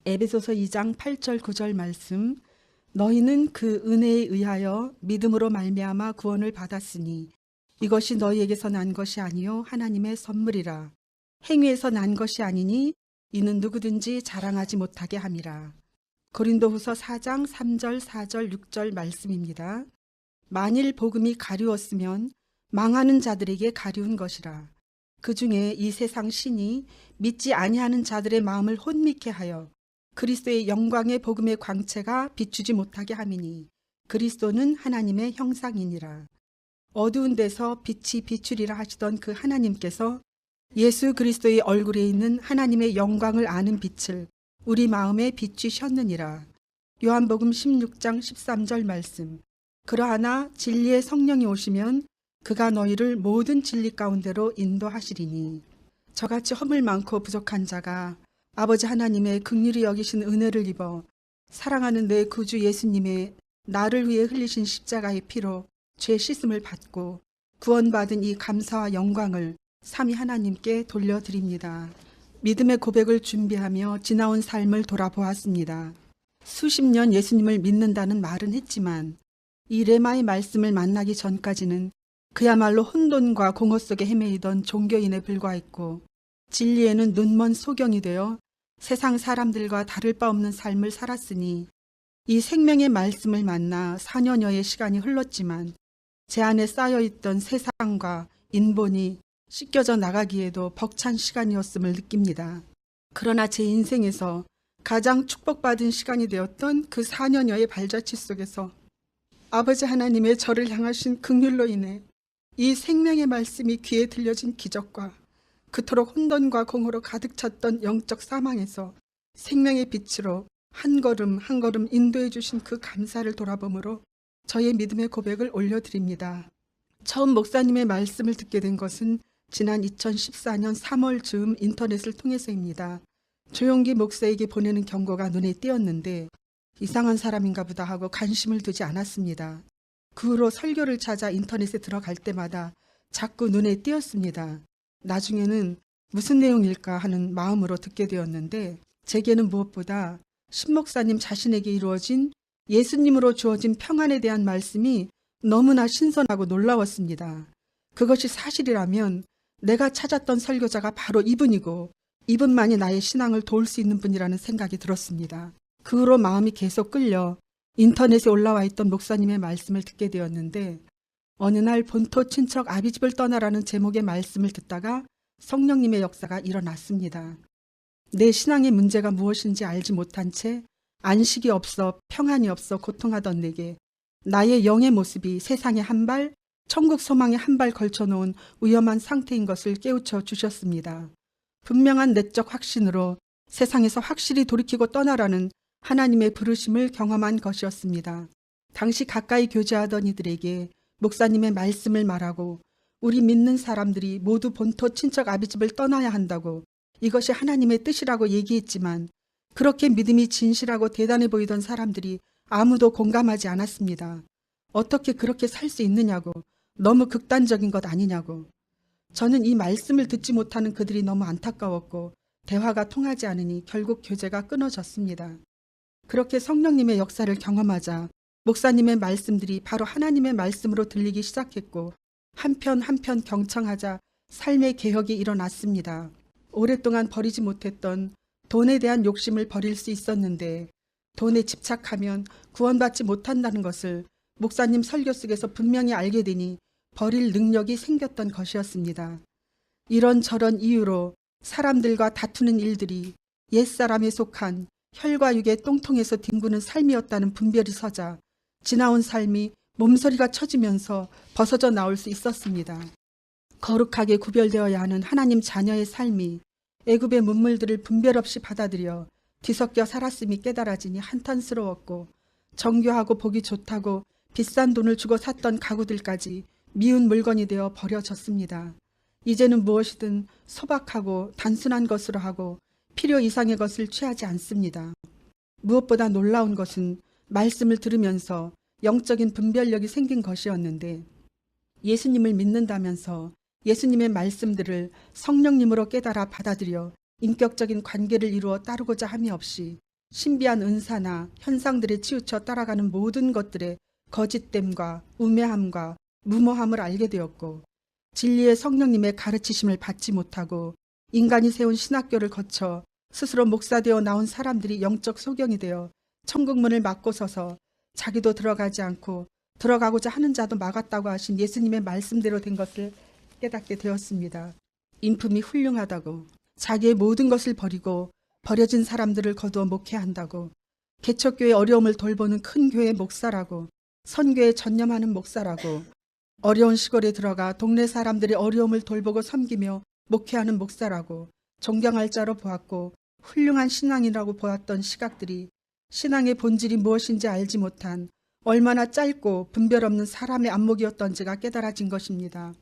에베소서 2장 8절 9절 말씀. 너희는 그 은혜에 의하여 믿음으로 말미암아 구원을 받았으니 이것이 너희에게서 난 것이 아니요 하나님의 선물이라. 행위에서 난 것이 아니니 이는 누구든지 자랑하지 못하게 함이라. 고린도후서 4장 3절 4절 6절 말씀입니다. 만일 복음이 가리웠으면 망하는 자들에게 가리운 것이라. 그 중에 이 세상 신이 믿지 아니하는 자들의 마음을 혼미케 하여 그리스도의 영광의 복음의 광채가 비추지 못하게 함이니 그리스도는 하나님의 형상이니라. 어두운 데서 빛이 비추리라 하시던 그 하나님께서 예수 그리스도의 얼굴에 있는 하나님의 영광을 아는 빛을 우리 마음에 비추셨느니라. 요한복음 16장 13절 말씀. 그러하나 진리의 성령이 오시면 그가 너희를 모든 진리 가운데로 인도하시리니. 저같이 허물 많고 부족한 자가 아버지 하나님의 긍휼히 여기신 은혜를 입어 사랑하는 내 구주 예수님의 나를 위해 흘리신 십자가의 피로 죄 씻음을 받고 구원받은 이 감사와 영광을 삼위 하나님께 돌려드립니다. 믿음의 고백을 준비하며 지나온 삶을 돌아보았습니다. 수십 년 예수님을 믿는다는 말은 했지만 이 레마의 말씀을 만나기 전까지는 그야말로 혼돈과 공허 속에 헤매이던 종교인에 불과했고 진리에는 눈먼 소경이 되어 세상 사람들과 다를 바 없는 삶을 살았으니 이 생명의 말씀을 만나 4년여의 시간이 흘렀지만 제 안에 쌓여있던 세상과 인본이 씻겨져 나가기에도 벅찬 시간이었음을 느낍니다. 그러나 제 인생에서 가장 축복받은 시간이 되었던 그 4년여의 발자취 속에서 아버지 하나님의 저를 향하신 긍휼로 인해 이 생명의 말씀이 귀에 들려진 기적과 그토록 혼돈과 공허로 가득 찼던 영적 사망에서 생명의 빛으로 한 걸음 한 걸음 인도해 주신 그 감사를 돌아보므로 저의 믿음의 고백을 올려드립니다. 처음 목사님의 말씀을 듣게 된 것은 지난 2014년 3월 즈음 인터넷을 통해서입니다. 조용기 목사에게 보내는 경고가 눈에 띄었는데 이상한 사람인가 보다 하고 관심을 두지 않았습니다. 그 후로 설교를 찾아 인터넷에 들어갈 때마다 자꾸 눈에 띄었습니다. 나중에는 무슨 내용일까 하는 마음으로 듣게 되었는데 제게는 무엇보다 신목사님 자신에게 이루어진 예수님으로 주어진 평안에 대한 말씀이 너무나 신선하고 놀라웠습니다. 그것이 사실이라면 내가 찾았던 설교자가 바로 이분이고 이분만이 나의 신앙을 도울 수 있는 분이라는 생각이 들었습니다. 그 후로 마음이 계속 끌려 인터넷에 올라와 있던 목사님의 말씀을 듣게 되었는데 어느 날 본토 친척 아비집을 떠나라는 제목의 말씀을 듣다가 성령님의 역사가 일어났습니다. 내 신앙의 문제가 무엇인지 알지 못한 채 안식이 없어 평안이 없어 고통하던 내게 나의 영의 모습이 세상에 한 발, 천국 소망에 한 발 걸쳐놓은 위험한 상태인 것을 깨우쳐 주셨습니다. 분명한 내적 확신으로 세상에서 확실히 돌이키고 떠나라는 하나님의 부르심을 경험한 것이었습니다. 당시 가까이 교제하던 이들에게 목사님의 말씀을 말하고 우리 믿는 사람들이 모두 본토 친척 아비집을 떠나야 한다고 이것이 하나님의 뜻이라고 얘기했지만 그렇게 믿음이 진실하고 대단해 보이던 사람들이 아무도 공감하지 않았습니다. 어떻게 그렇게 살 수 있느냐고, 너무 극단적인 것 아니냐고. 저는 이 말씀을 듣지 못하는 그들이 너무 안타까웠고 대화가 통하지 않으니 결국 교제가 끊어졌습니다. 그렇게 성령님의 역사를 경험하자 목사님의 말씀들이 바로 하나님의 말씀으로 들리기 시작했고 한편 한편 경청하자 삶의 개혁이 일어났습니다. 오랫동안 버리지 못했던 돈에 대한 욕심을 버릴 수 있었는데 돈에 집착하면 구원받지 못한다는 것을 목사님 설교 속에서 분명히 알게 되니 버릴 능력이 생겼던 것이었습니다. 이런저런 이유로 사람들과 다투는 일들이 옛사람에 속한 혈과 육의 똥통에서 뒹구는 삶이었다는 분별이 서자 지나온 삶이 몸서리가 쳐지면서 벗어져 나올 수 있었습니다. 거룩하게 구별되어야 하는 하나님 자녀의 삶이 애굽의 문물들을 분별 없이 받아들여 뒤섞여 살았음이 깨달아지니 한탄스러웠고 정교하고 보기 좋다고 비싼 돈을 주고 샀던 가구들까지 미운 물건이 되어 버려졌습니다. 이제는 무엇이든 소박하고 단순한 것으로 하고 필요 이상의 것을 취하지 않습니다. 무엇보다 놀라운 것은 말씀을 들으면서 영적인 분별력이 생긴 것이었는데 예수님을 믿는다면서 예수님의 말씀들을 성령님으로 깨달아 받아들여 인격적인 관계를 이루어 따르고자 함이 없이 신비한 은사나 현상들에 치우쳐 따라가는 모든 것들의 거짓됨과 우매함과 무모함을 알게 되었고, 진리의 성령님의 가르치심을 받지 못하고 인간이 세운 신학교를 거쳐 스스로 목사되어 나온 사람들이 영적 소경이 되어 천국문을 막고 서서 자기도 들어가지 않고 들어가고자 하는 자도 막았다고 하신 예수님의 말씀대로 된 것을 깨닫게 되었습니다. 인품이 훌륭하다고, 자기의 모든 것을 버리고 버려진 사람들을 거두어 목회한다고, 개척교회 어려움을 돌보는 큰 교회 목사라고, 선교에 전념하는 목사라고, 어려운 시골에 들어가 동네 사람들의 어려움을 돌보고 섬기며 목회하는 목사라고 존경할 자로 보았고, 훌륭한 신앙이라고 보았던 시각들이 신앙의 본질이 무엇인지 알지 못한 얼마나 짧고 분별 없는 사람의 안목이었던지가 깨달아진 것입니다.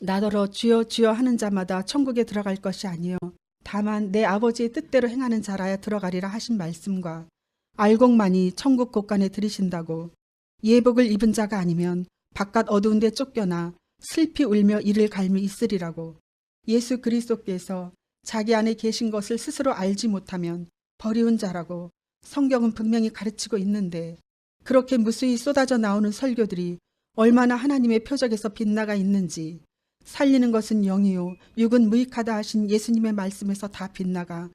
나더러 주여 주여 하는 자마다 천국에 들어갈 것이 아니요 다만 내 아버지의 뜻대로 행하는 자라야 들어가리라 하신 말씀과, 알곡만이 천국 곳간에 들이신다고, 예복을 입은 자가 아니면 바깥 어두운 데 쫓겨나 슬피 울며 이를 갈미 있으리라고, 예수 그리스도께서 자기 안에 계신 것을 스스로 알지 못하면 버리운 자라고 성경은 분명히 가르치고 있는데, 그렇게 무수히 쏟아져 나오는 설교들이 얼마나 하나님의 표적에서 빗나가 있는지, 살리는 것은 영이요 육은 무익하다 하신 예수님의 말씀에서 다 빗나가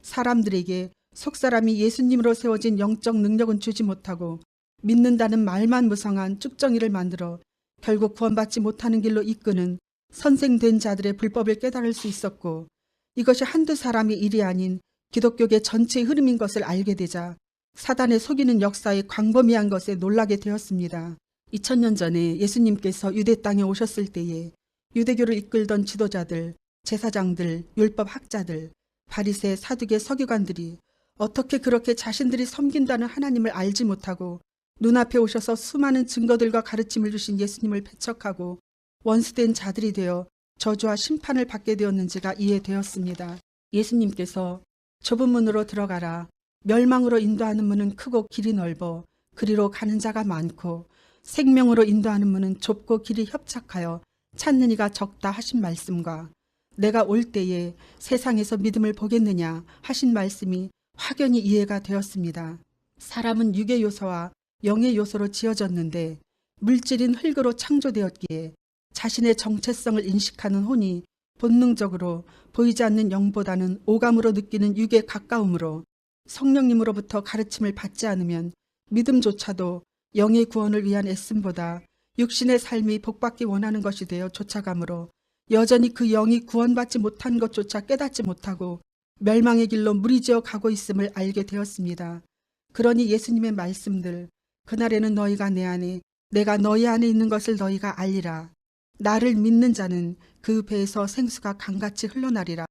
사람들에게 속사람이 예수님으로 세워진 영적 능력은 주지 못하고 믿는다는 말만 무성한 쭉정이를 만들어 결국 구원받지 못하는 길로 이끄는 선생된 자들의 불법을 깨달을 수 있었고, 이것이 한두 사람의 일이 아닌 기독교계 전체의 흐름인 것을 알게 되자 사단의 속이는 역사의 광범위한 것에 놀라게 되었습니다. 2000년 전에 예수님께서 유대 땅에 오셨을 때에 유대교를 이끌던 지도자들, 제사장들, 율법 학자들, 바리새, 사두개, 서기관들이 어떻게 그렇게 자신들이 섬긴다는 하나님을 알지 못하고 눈앞에 오셔서 수많은 증거들과 가르침을 주신 예수님을 배척하고 원수된 자들이 되어 저주와 심판을 받게 되었는지가 이해되었습니다. 예수님께서 좁은 문으로 들어가라, 멸망으로 인도하는 문은 크고 길이 넓어 그리로 가는 자가 많고 생명으로 인도하는 문은 좁고 길이 협착하여 찾는 이가 적다 하신 말씀과, 내가 올 때에 세상에서 믿음을 보겠느냐 하신 말씀이 확연히 이해가 되었습니다. 사람은 육의 요소와 영의 요소로 지어졌는데 물질인 흙으로 창조되었기에 자신의 정체성을 인식하는 혼이 본능적으로 보이지 않는 영보다는 오감으로 느끼는 육에 가까우므로 성령님으로부터 가르침을 받지 않으면 믿음조차도 영의 구원을 위한 애씀보다 육신의 삶이 복받기 원하는 것이 되어 쫓아가므로 여전히 그 영이 구원받지 못한 것조차 깨닫지 못하고 멸망의 길로 무리지어 가고 있음을 알게 되었습니다. 그러니 예수님의 말씀들, 그날에는 너희가 내 안에, 내가 너희 안에 있는 것을 너희가 알리라. 나를 믿는 자는 그 배에서 생수가 강같이 흘러나리라.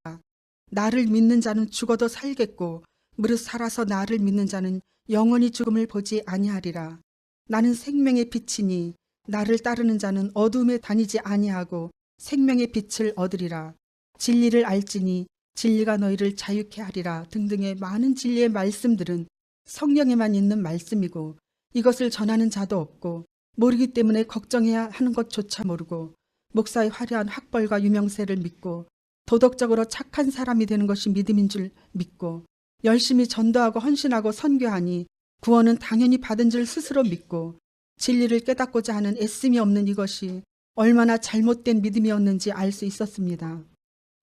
나를 믿는 자는 죽어도 살겠고 무릇 살아서 나를 믿는 자는 영원히 죽음을 보지 아니하리라. 나는 생명의 빛이니 나를 따르는 자는 어둠에 다니지 아니하고 생명의 빛을 얻으리라. 진리를 알지니 진리가 너희를 자유케 하리라 등등의 많은 진리의 말씀들은 성경에만 있는 말씀이고, 이것을 전하는 자도 없고 모르기 때문에 걱정해야 하는 것조차 모르고 목사의 화려한 학벌과 유명세를 믿고 도덕적으로 착한 사람이 되는 것이 믿음인 줄 믿고 열심히 전도하고 헌신하고 선교하니 구원은 당연히 받은 줄 스스로 믿고 진리를 깨닫고자 하는 애씀이 없는 이것이 얼마나 잘못된 믿음이었는지 알 수 있었습니다.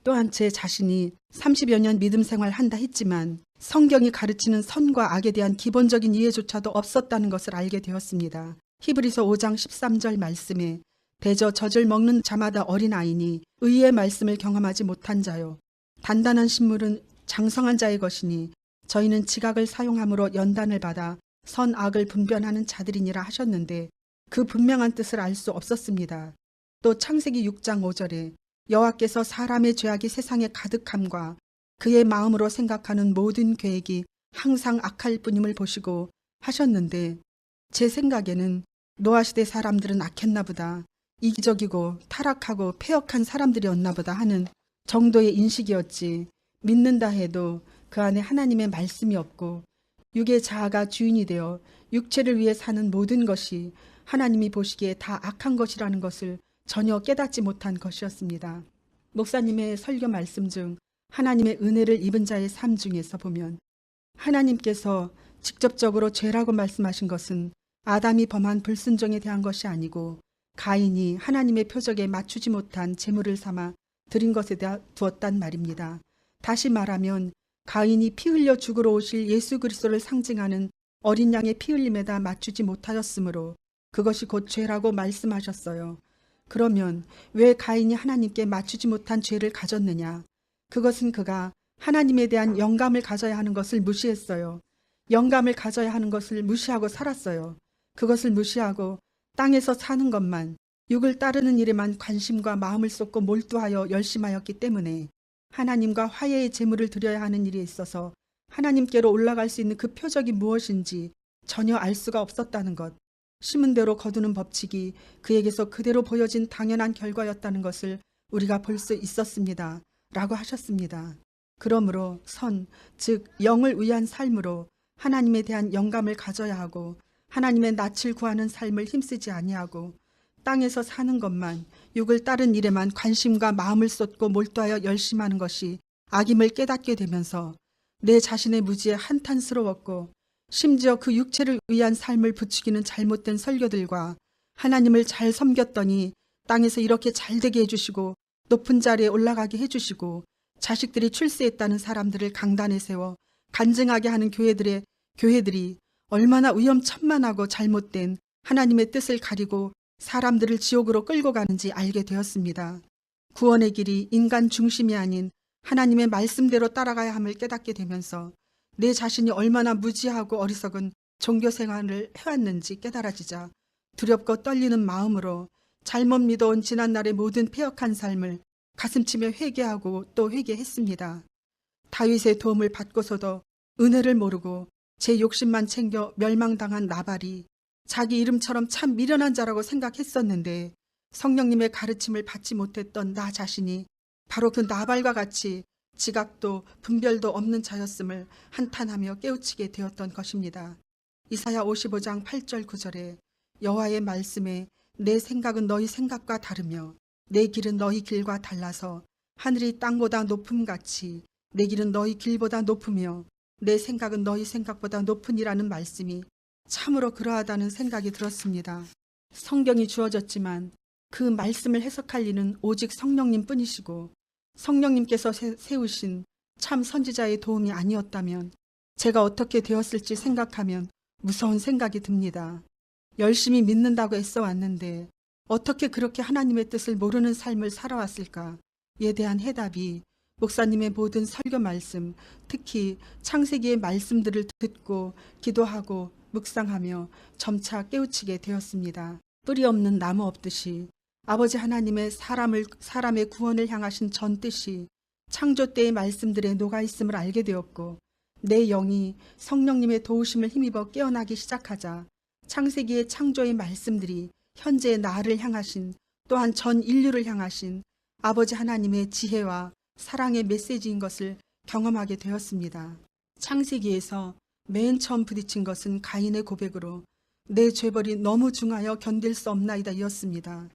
또한 제 자신이 30여 년 믿음 생활 한다 했지만 성경이 가르치는 선과 악에 대한 기본적인 이해조차도 없었다는 것을 알게 되었습니다. 히브리서 5장 13절 말씀에 대저 젖을 먹는 자마다 어린아이니 의의 말씀을 경험하지 못한 자요. 단단한 식물은 장성한 자의 것이니 저희는 지각을 사용함으로 연단을 받아 선악을 분별하는 자들이니라 하셨는데 그 분명한 뜻을 알 수 없었습니다. 또 창세기 6장 5절에 여호와께서 사람의 죄악이 세상에 가득함과 그의 마음으로 생각하는 모든 계획이 항상 악할 뿐임을 보시고 하셨는데, 제 생각에는 노아시대 사람들은 악했나 보다, 이기적이고 타락하고 패역한 사람들이었나 보다 하는 정도의 인식이었지, 믿는다 해도 그 안에 하나님의 말씀이 없고 육의 자아가 주인이 되어 육체를 위해 사는 모든 것이 하나님이 보시기에 다 악한 것이라는 것을 전혀 깨닫지 못한 것이었습니다. 목사님의 설교 말씀 중 하나님의 은혜를 입은 자의 삶 중에서 보면 하나님께서 직접적으로 죄라고 말씀하신 것은 아담이 범한 불순종에 대한 것이 아니고 가인이 하나님의 표적에 맞추지 못한 제물을 삼아 드린 것에 대해 두었단 말입니다. 다시 말하면 가인이 피 흘려 죽으러 오실 예수 그리스도를 상징하는 어린 양의 피 흘림에다 맞추지 못하였으므로 그것이 곧 죄라고 말씀하셨어요. 그러면 왜 가인이 하나님께 맞추지 못한 죄를 가졌느냐? 그것은 그가 하나님에 대한 영감을 가져야 하는 것을 무시했어요. 영감을 가져야 하는 것을 무시하고 살았어요. 그것을 무시하고 땅에서 사는 것만, 육을 따르는 일에만 관심과 마음을 쏟고 몰두하여 열심하였기 때문에 하나님과 화해의 제물을 드려야 하는 일에 있어서 하나님께로 올라갈 수 있는 그 표적이 무엇인지 전혀 알 수가 없었다는 것, 심은 대로 거두는 법칙이 그에게서 그대로 보여진 당연한 결과였다는 것을 우리가 볼 수 있었습니다. 라고 하셨습니다. 그러므로 즉 영을 위한 삶으로 하나님에 대한 영감을 가져야 하고 하나님의 낯을 구하는 삶을 힘쓰지 아니하고 땅에서 사는 것만, 육을 따른 일에만 관심과 마음을 쏟고 몰두하여 열심하는 것이 악임을 깨닫게 되면서 내 자신의 무지에 한탄스러웠고 심지어 그 육체를 위한 삶을 부추기는 잘못된 설교들과 하나님을 잘 섬겼더니 땅에서 이렇게 잘되게 해주시고 높은 자리에 올라가게 해주시고 자식들이 출세했다는 사람들을 강단에 세워 간증하게 하는 교회들이 얼마나 위험천만하고 잘못된 하나님의 뜻을 가리고 사람들을 지옥으로 끌고 가는지 알게 되었습니다. 구원의 길이 인간 중심이 아닌 하나님의 말씀대로 따라가야 함을 깨닫게 되면서 내 자신이 얼마나 무지하고 어리석은 종교 생활을 해왔는지 깨달아지자 두렵고 떨리는 마음으로 잘못 믿어온 지난날의 모든 패역한 삶을 가슴치며 회개하고 또 회개했습니다. 다윗의 도움을 받고서도 은혜를 모르고 제 욕심만 챙겨 멸망당한 나발이 자기 이름처럼 참 미련한 자라고 생각했었는데 성령님의 가르침을 받지 못했던 나 자신이 바로 그 나발과 같이 지각도 분별도 없는 자였음을 한탄하며 깨우치게 되었던 것입니다. 이사야 55장 8절 9절에 여호와의 말씀에 내 생각은 너희 생각과 다르며 내 길은 너희 길과 달라서 하늘이 땅보다 높음같이 내 길은 너희 길보다 높으며 내 생각은 너희 생각보다 높으니라는 말씀이 참으로 그러하다는 생각이 들었습니다. 성경이 주어졌지만 그 말씀을 해석할 이는 오직 성령님 뿐이시고 성령님께서 세우신 참 선지자의 도움이 아니었다면 제가 어떻게 되었을지 생각하면 무서운 생각이 듭니다. 열심히 믿는다고 애써 왔는데 어떻게 그렇게 하나님의 뜻을 모르는 삶을 살아왔을까에 대한 해답이 목사님의 모든 설교 말씀, 특히 창세기의 말씀들을 듣고 기도하고 묵상하며 점차 깨우치게 되었습니다. 뿌리 없는 나무 없듯이 아버지 하나님의 사람의 구원을 향하신 전 뜻이 창조 때의 말씀들에 녹아있음을 알게 되었고 내 영이 성령님의 도우심을 힘입어 깨어나기 시작하자 창세기의 창조의 말씀들이 현재의 나를 향하신 또한 전 인류를 향하신 아버지 하나님의 지혜와 사랑의 메시지인 것을 경험하게 되었습니다. 창세기에서 맨 처음 부딪힌 것은 가인의 고백으로 내 죄벌이 너무 중하여 견딜 수 없나이다 이었습니다.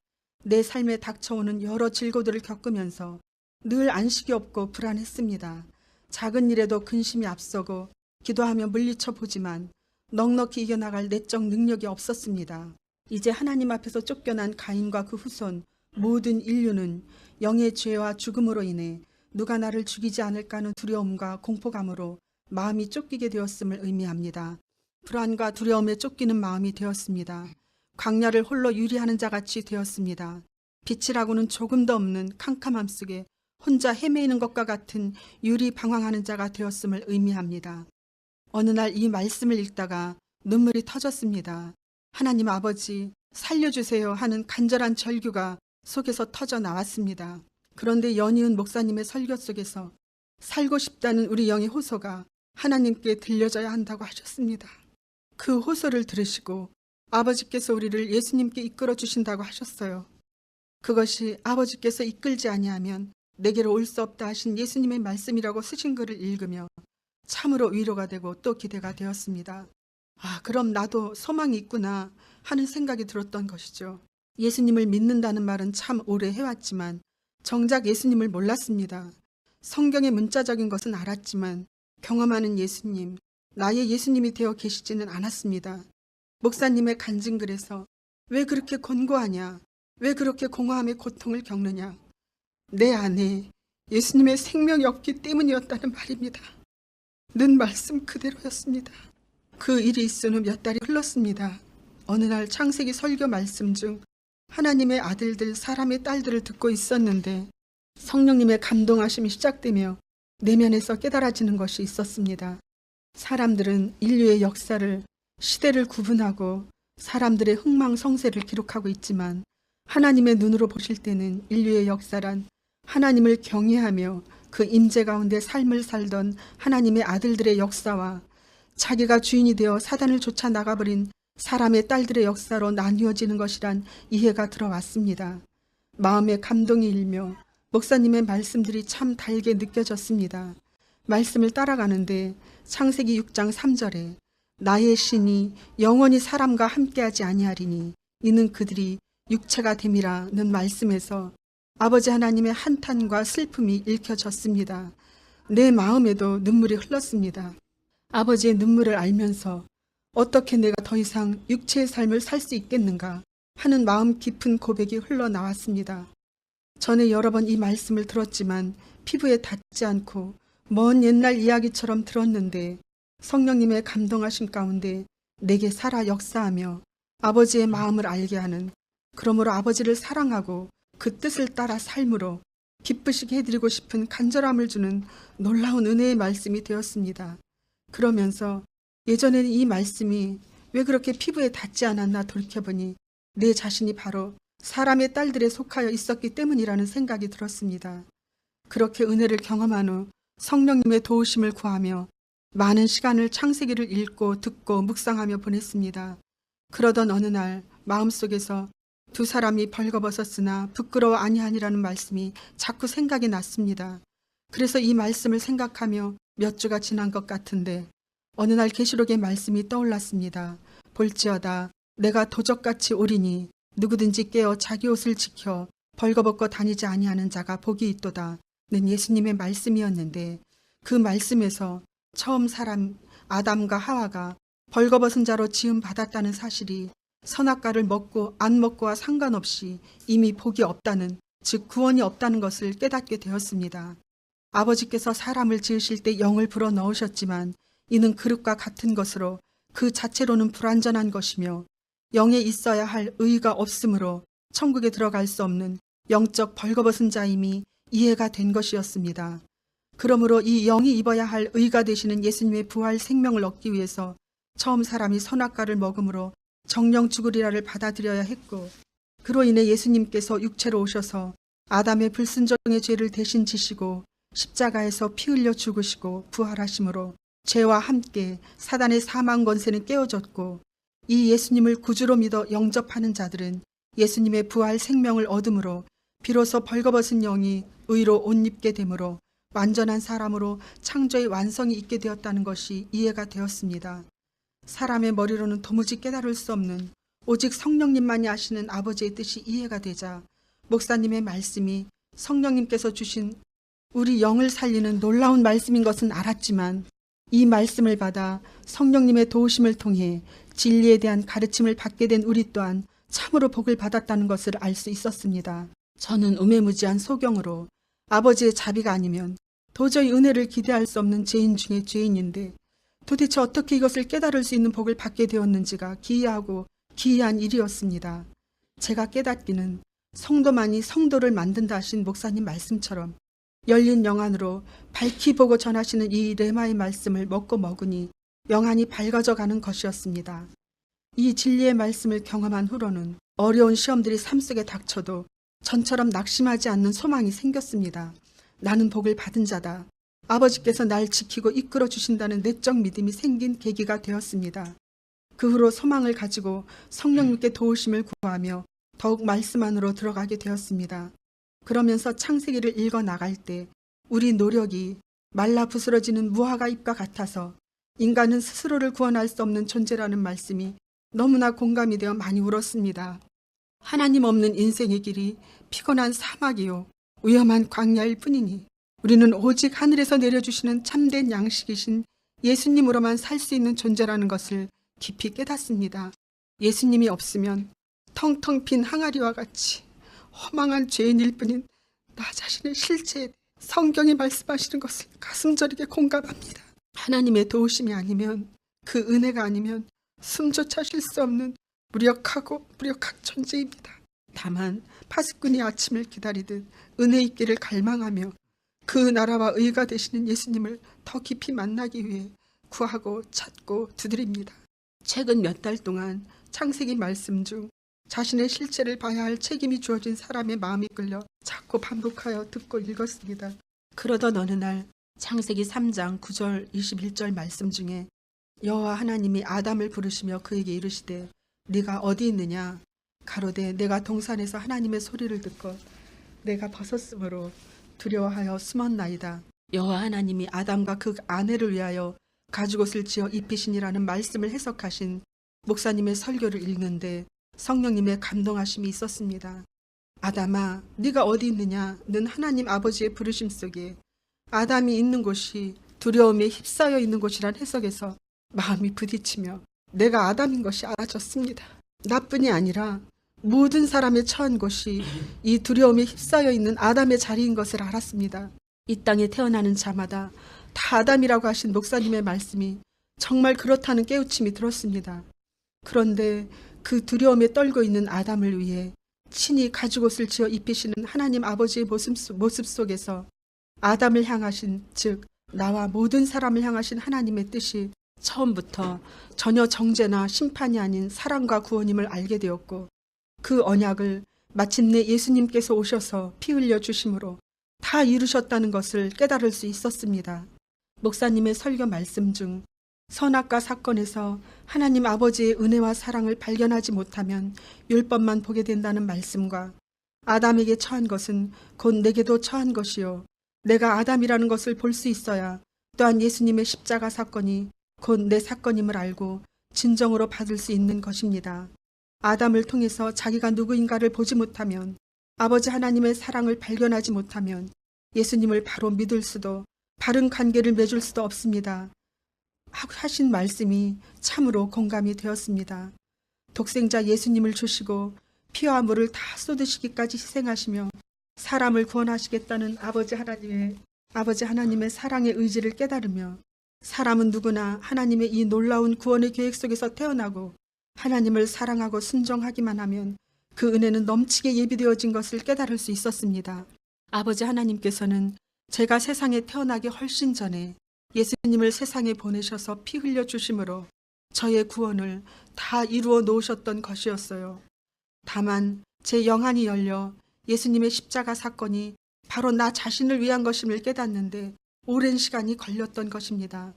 내 삶에 닥쳐오는 여러 질고들을 겪으면서 늘 안식이 없고 불안했습니다. 작은 일에도 근심이 앞서고 기도하며 물리쳐 보지만 넉넉히 이겨나갈 내적 능력이 없었습니다. 이제 하나님 앞에서 쫓겨난 가인과 그 후손 모든 인류는 영의 죄와 죽음으로 인해 누가 나를 죽이지 않을까 하는 두려움과 공포감으로 마음이 쫓기게 되었음을 의미합니다. 불안과 두려움에 쫓기는 마음이 되었습니다. 광야를 홀로 유리하는 자같이 되었습니다. 빛이라고는 조금도 없는 캄캄함 속에 혼자 헤매이는 것과 같은 유리방황하는 자가 되었음을 의미합니다. 어느 날 이 말씀을 읽다가 눈물이 터졌습니다. 하나님 아버지 살려주세요 하는 간절한 절규가 속에서 터져 나왔습니다. 그런데 연이은 목사님의 설교 속에서 살고 싶다는 우리 영의 호소가 하나님께 들려져야 한다고 하셨습니다. 그 호소를 들으시고 아버지께서 우리를 예수님께 이끌어 주신다고 하셨어요. 그것이 아버지께서 이끌지 아니하면 내게로 올 수 없다 하신 예수님의 말씀이라고 쓰신 글을 읽으며 참으로 위로가 되고 또 기대가 되었습니다. 그럼 나도 소망이 있구나 하는 생각이 들었던 것이죠. 예수님을 믿는다는 말은 참 오래 해왔지만 정작 예수님을 몰랐습니다. 성경의 문자적인 것은 알았지만 경험하는 예수님, 나의 예수님이 되어 계시지는 않았습니다. 목사님의 간증글에서 왜 그렇게 권고하냐? 왜 그렇게 공허함의 고통을 겪느냐? 내 안에 예수님의 생명이 없기 때문이었다는 말입니다. 는 말씀 그대로였습니다. 그 일이 있은 후 몇 달이 흘렀습니다. 어느 날 창세기 설교 말씀 중 하나님의 아들들, 사람의 딸들을 듣고 있었는데 성령님의 감동하심이 시작되며 내면에서 깨달아지는 것이 있었습니다. 사람들은 인류의 역사를, 시대를 구분하고 사람들의 흥망성쇠를 기록하고 있지만 하나님의 눈으로 보실 때는 인류의 역사란 하나님을 경외하며 그 임재 가운데 삶을 살던 하나님의 아들들의 역사와 자기가 주인이 되어 사단을 쫓아 나가버린 사람의 딸들의 역사로 나뉘어지는 것이란 이해가 들어왔습니다. 마음에 감동이 일며 목사님의 말씀들이 참 달게 느껴졌습니다. 말씀을 따라가는데 창세기 6장 3절에 나의 신이 영원히 사람과 함께하지 아니하리니 이는 그들이 육체가 됨이라는 말씀에서 아버지 하나님의 한탄과 슬픔이 읽혀졌습니다. 내 마음에도 눈물이 흘렀습니다. 아버지의 눈물을 알면서 어떻게 내가 더 이상 육체의 삶을 살 수 있겠는가 하는 마음 깊은 고백이 흘러나왔습니다. 전에 여러 번 이 말씀을 들었지만 피부에 닿지 않고 먼 옛날 이야기처럼 들었는데 성령님의 감동하심 가운데 내게 살아 역사하며 아버지의 마음을 알게 하는, 그러므로 아버지를 사랑하고 그 뜻을 따라 삶으로 기쁘시게 해드리고 싶은 간절함을 주는 놀라운 은혜의 말씀이 되었습니다. 그러면서 예전에는 이 말씀이 왜 그렇게 피부에 닿지 않았나 돌이켜보니 내 자신이 바로 사람의 딸들에 속하여 있었기 때문이라는 생각이 들었습니다. 그렇게 은혜를 경험한 후 성령님의 도우심을 구하며 많은 시간을 창세기를 읽고 듣고 묵상하며 보냈습니다. 그러던 어느 날 마음속에서 두 사람이 벌거벗었으나 부끄러워 아니하니라는 말씀이 자꾸 생각이 났습니다. 그래서 이 말씀을 생각하며 몇 주가 지난 것 같은데 어느 날 계시록의 말씀이 떠올랐습니다. 볼지어다 내가 도적같이 오리니 누구든지 깨어 자기 옷을 지켜 벌거벗고 다니지 아니하는 자가 복이 있도다 는 예수님의 말씀이었는데 그 말씀에서 처음 사람 아담과 하와가 벌거벗은 자로 지음 받았다는 사실이 선악과를 먹고 안 먹고와 상관없이 이미 복이 없다는, 즉 구원이 없다는 것을 깨닫게 되었습니다. 아버지께서 사람을 지으실 때 영을 불어 넣으셨지만 이는 그릇과 같은 것으로 그 자체로는 불완전한 것이며 영에 있어야 할 의가 없으므로 천국에 들어갈 수 없는 영적 벌거벗은 자임이 이해가 된 것이었습니다. 그러므로 이 영이 입어야 할 의가 되시는 예수님의 부활 생명을 얻기 위해서 처음 사람이 선악과를 먹음으로 정령 죽으리라를 받아들여야 했고, 그로 인해 예수님께서 육체로 오셔서 아담의 불순종의 죄를 대신 지시고 십자가에서 피 흘려 죽으시고 부활하심으로 죄와 함께 사단의 사망 권세는 깨어졌고, 이 예수님을 구주로 믿어 영접하는 자들은 예수님의 부활 생명을 얻음으로 비로소 벌거벗은 영이 의로 옷 입게 되므로 완전한 사람으로 창조의 완성이 있게 되었다는 것이 이해가 되었습니다. 사람의 머리로는 도무지 깨달을 수 없는 오직 성령님만이 아시는 아버지의 뜻이 이해가 되자 목사님의 말씀이 성령님께서 주신 우리 영을 살리는 놀라운 말씀인 것은 알았지만 이 말씀을 받아 성령님의 도우심을 통해 진리에 대한 가르침을 받게 된 우리 또한 참으로 복을 받았다는 것을 알 수 있었습니다. 저는 우매무지한 소경으로 아버지의 자비가 아니면 도저히 은혜를 기대할 수 없는 죄인 중에 죄인인데 도대체 어떻게 이것을 깨달을 수 있는 복을 받게 되었는지가 기이하고 기이한 일이었습니다. 제가 깨닫기는 성도만이 성도를 만든다 하신 목사님 말씀처럼 열린 영안으로 밝히 보고 전하시는 이 레마의 말씀을 먹고 먹으니 영안이 밝아져 가는 것이었습니다. 이 진리의 말씀을 경험한 후로는 어려운 시험들이 삶 속에 닥쳐도 전처럼 낙심하지 않는 소망이 생겼습니다. 나는 복을 받은 자다. 아버지께서 날 지키고 이끌어 주신다는 내적 믿음이 생긴 계기가 되었습니다. 그 후로 소망을 가지고 성령님께 도우심을 구하며 더욱 말씀 안으로 들어가게 되었습니다. 그러면서 창세기를 읽어 나갈 때 우리 노력이 말라 부스러지는 무화과 잎과 같아서 인간은 스스로를 구원할 수 없는 존재라는 말씀이 너무나 공감이 되어 많이 울었습니다. 하나님 없는 인생의 길이 피곤한 사막이요 위험한 광야일 뿐이니 우리는 오직 하늘에서 내려주시는 참된 양식이신 예수님으로만 살 수 있는 존재라는 것을 깊이 깨닫습니다. 예수님이 없으면 텅텅 빈 항아리와 같이 허망한 죄인일 뿐인 나 자신의 실체에 성경이 말씀하시는 것을 가슴 저리게 공감합니다. 하나님의 도우심이 아니면, 그 은혜가 아니면 숨조차 쉴 수 없는 무력하고 무력한 존재입니다. 다만 파수꾼이 아침을 기다리듯 은혜 있기를 갈망하며 그 나라와 의가 되시는 예수님을 더 깊이 만나기 위해 구하고 찾고 두드립니다. 최근 몇 달 동안 창세기 말씀 중 자신의 실체를 봐야 할 책임이 주어진 사람의 마음이 끌려 자꾸 반복하여 듣고 읽었습니다. 그러던 어느 날 창세기 3장 9절 21절 말씀 중에 여호와 하나님이 아담을 부르시며 그에게 이르시되 네가 어디 있느냐? 가로되 내가 동산에서 하나님의 소리를 듣고 내가 벗었으므로 두려워하여 숨었나이다. 여호와 하나님이 아담과 그 아내를 위하여 가죽옷을 지어 입히시니라는 말씀을 해석하신 목사님의 설교를 읽는데 성령님의 감동하심이 있었습니다. 아담아, 네가 어디 있느냐는 하나님 아버지의 부르심 속에 아담이 있는 곳이 두려움에 휩싸여 있는 곳이란 해석에서 마음이 부딪히며 내가 아담인 것이 알아졌습니다. 나뿐이 아니라 모든 사람의 처한 곳이 이 두려움에 휩싸여 있는 아담의 자리인 것을 알았습니다. 이 땅에 태어나는 자마다 다 아담이라고 하신 목사님의 말씀이 정말 그렇다는 깨우침이 들었습니다. 그런데 그 두려움에 떨고 있는 아담을 위해 친히 가죽옷을 지어 입히시는 하나님 아버지의 모습 속에서 아담을 향하신, 즉 나와 모든 사람을 향하신 하나님의 뜻이 처음부터 전혀 정죄나 심판이 아닌 사랑과 구원임을 알게 되었고, 그 언약을 마침내 예수님께서 오셔서 피 흘려 주심으로 다 이루셨다는 것을 깨달을 수 있었습니다. 목사님의 설교 말씀 중 선악과 사건에서 하나님 아버지의 은혜와 사랑을 발견하지 못하면 율법만 보게 된다는 말씀과 아담에게 처한 것은 곧 내게도 처한 것이요 내가 아담이라는 것을 볼 수 있어야 또한 예수님의 십자가 사건이 곧 내 사건임을 알고 진정으로 받을 수 있는 것입니다. 아담을 통해서 자기가 누구인가를 보지 못하면, 아버지 하나님의 사랑을 발견하지 못하면 예수님을 바로 믿을 수도 바른 관계를 맺을 수도 없습니다. 하신 말씀이 참으로 공감이 되었습니다. 독생자 예수님을 주시고 피와 물을 다 쏟으시기까지 희생하시며 사람을 구원하시겠다는 아버지 하나님의 사랑의 의지를 깨달으며 사람은 누구나 하나님의 이 놀라운 구원의 계획 속에서 태어나고 하나님을 사랑하고 순종하기만 하면 그 은혜는 넘치게 예비되어진 것을 깨달을 수 있었습니다. 아버지 하나님께서는 제가 세상에 태어나기 훨씬 전에 예수님을 세상에 보내셔서 피 흘려 주심으로 저의 구원을 다 이루어 놓으셨던 것이었어요. 다만 제 영안이 열려 예수님의 십자가 사건이 바로 나 자신을 위한 것임을 깨닫는데 오랜 시간이 걸렸던 것입니다.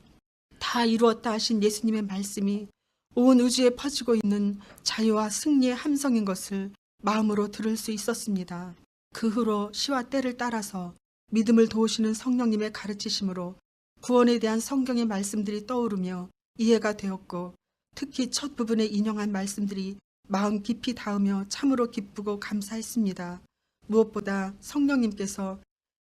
다 이루었다 하신 예수님의 말씀이 온 우주에 퍼지고 있는 자유와 승리의 함성인 것을 마음으로 들을 수 있었습니다. 그 후로 시와 때를 따라서 믿음을 도우시는 성령님의 가르치심으로 구원에 대한 성경의 말씀들이 떠오르며 이해가 되었고, 특히 첫 부분에 인용한 말씀들이 마음 깊이 닿으며 참으로 기쁘고 감사했습니다. 무엇보다 성령님께서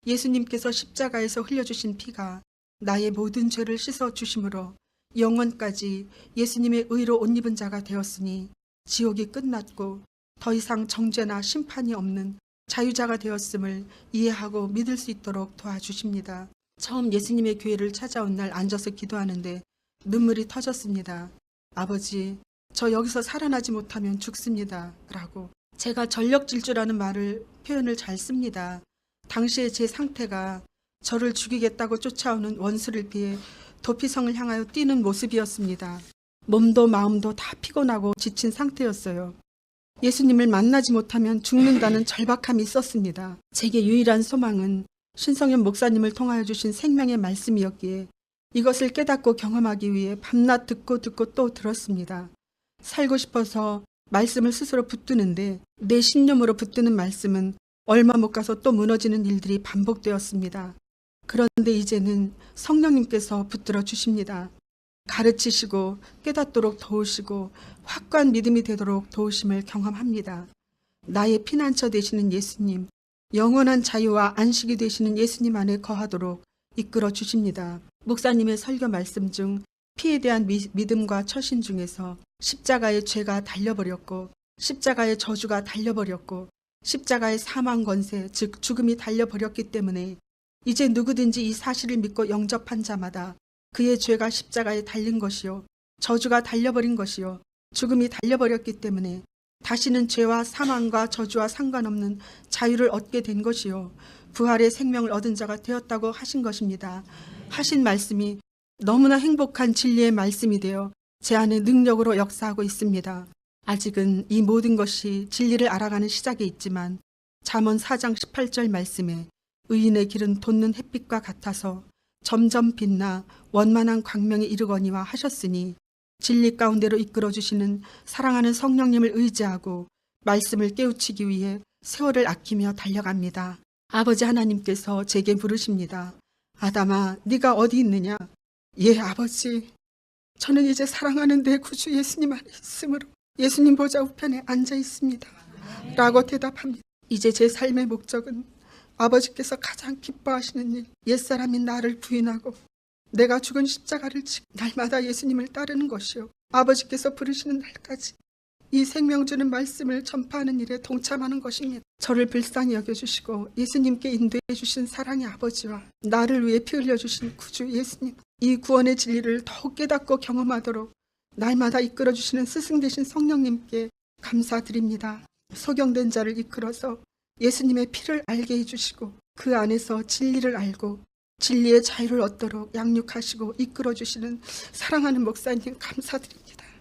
예수님께서 십자가에서 흘려주신 피가 나의 모든 죄를 씻어 주심으로 영원까지 예수님의 의로 옷 입은 자가 되었으니 지옥이 끝났고 더 이상 정죄나 심판이 없는 자유자가 되었음을 이해하고 믿을 수 있도록 도와주십니다. 처음 예수님의 교회를 찾아온 날 앉아서 기도하는데 눈물이 터졌습니다. 아버지, 저 여기서 살아나지 못하면 죽습니다. 라고. 제가 전력질주라는 표현을 잘 씁니다. 당시에 제 상태가 저를 죽이겠다고 쫓아오는 원수를 피해 도피성을 향하여 뛰는 모습이었습니다. 몸도 마음도 다 피곤하고 지친 상태였어요. 예수님을 만나지 못하면 죽는다는 절박함이 있었습니다. 제게 유일한 소망은 신성현 목사님을 통하여 주신 생명의 말씀이었기에 이것을 깨닫고 경험하기 위해 밤낮 듣고 또 들었습니다. 살고 싶어서 말씀을 스스로 붙드는데 내 신념으로 붙드는 말씀은 얼마 못 가서 또 무너지는 일들이 반복되었습니다. 그런데 이제는 성령님께서 붙들어 주십니다. 가르치시고 깨닫도록 도우시고 확고한 믿음이 되도록 도우심을 경험합니다. 나의 피난처 되시는 예수님, 영원한 자유와 안식이 되시는 예수님 안에 거하도록 이끌어 주십니다. 목사님의 설교 말씀 중 피에 대한 믿음과 처신 중에서 십자가의 죄가 달려버렸고 십자가의 저주가 달려버렸고 십자가의 사망 권세, 즉 죽음이 달려버렸기 때문에 이제 누구든지 이 사실을 믿고 영접한 자마다 그의 죄가 십자가에 달린 것이요 저주가 달려버린 것이요 죽음이 달려버렸기 때문에 다시는 죄와 사망과 저주와 상관없는 자유를 얻게 된 것이요 부활의 생명을 얻은 자가 되었다고 하신 것입니다. 하신 말씀이 너무나 행복한 진리의 말씀이 되어 제 안에 능력으로 역사하고 있습니다. 아직은 이 모든 것이 진리를 알아가는 시작에 있지만 잠언 4장 18절 말씀에 의인의 길은 돋는 햇빛과 같아서 점점 빛나 원만한 광명에 이르거니와 하셨으니 진리 가운데로 이끌어주시는 사랑하는 성령님을 의지하고 말씀을 깨우치기 위해 세월을 아끼며 달려갑니다. 아버지 하나님께서 제게 물으십니다. 아담아, 네가 어디 있느냐? 예, 아버지. 저는 이제 사랑하는 내 구주 예수님 안에 있으므로 예수님 보좌 우편에 앉아 있습니다. 라고 대답합니다. 이제 제 삶의 목적은 아버지께서 가장 기뻐하시는 일, 옛사람인 나를 부인하고 내가 죽은 십자가를 지고 날마다 예수님을 따르는 것이요. 아버지께서 부르시는 날까지 이 생명 주는 말씀을 전파하는 일에 동참하는 것입니다. 저를 불쌍히 여겨주시고 예수님께 인도해 주신 사랑의 아버지와 나를 위해 피 흘려주신 구주 예수님, 이 구원의 진리를 더욱 깨닫고 경험하도록 날마다 이끌어주시는 스승 되신 성령님께 감사드립니다. 소경된 자를 이끌어서 예수님의 피를 알게 해주시고 그 안에서 진리를 알고 진리의 자유를 얻도록 양육하시고 이끌어주시는 사랑하는 목사님 감사드립니다.